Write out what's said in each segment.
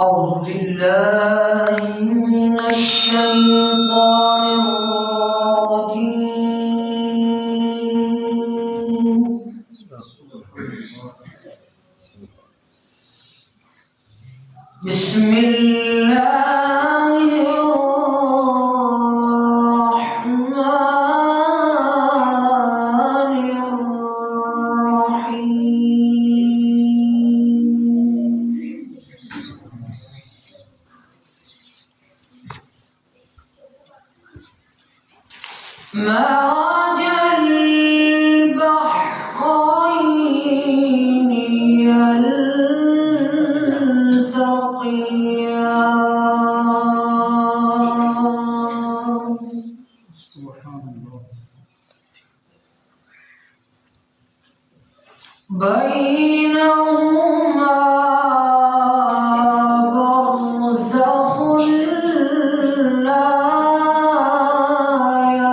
أعوذ بالله من الشيطان الرجيم. بسم الله الرحمن الرحيم. مرج البحرين يلتقيان بينهما برزخ لا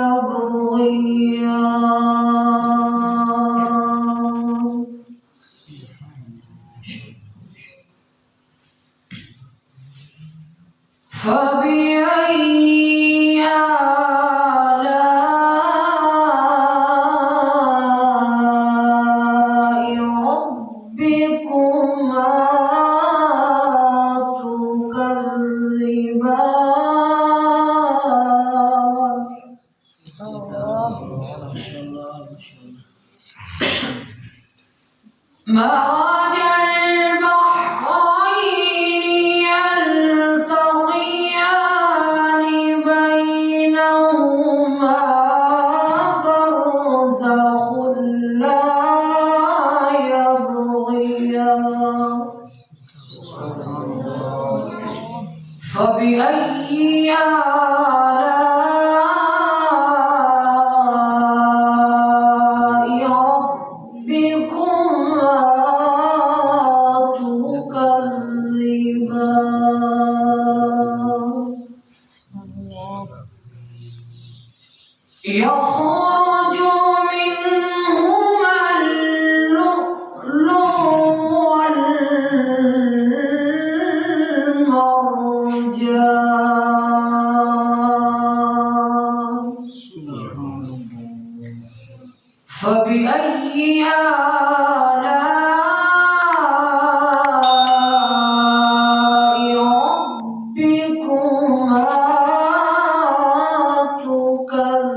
يبغيان فبأي آلاء ربكما تكذبان مرج البحرين يلتقيان بينهما برزخ لا يبغيان فبأي آلاء ربكما تكذبان يخرج منهما اللؤلؤ والمرجان فبأي آلاء ربكما تكذبان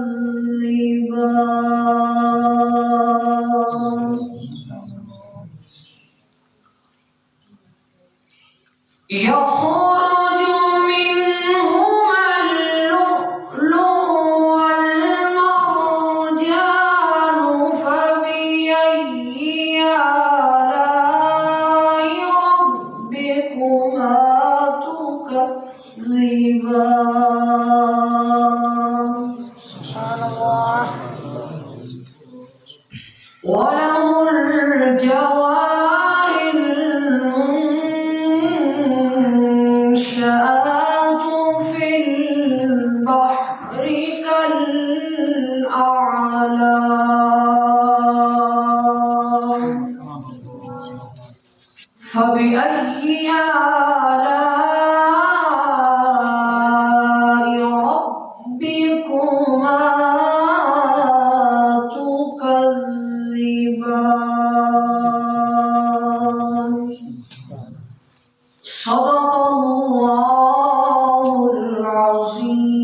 يخرج منهما اللؤلؤ والمرجان فبأي آلاء ربكما تكذبان سبحان الله. وله الجوار المنشآت في البحر كالأعلام فبأي آلاء ربكما تكذبان صدق الله العظيم.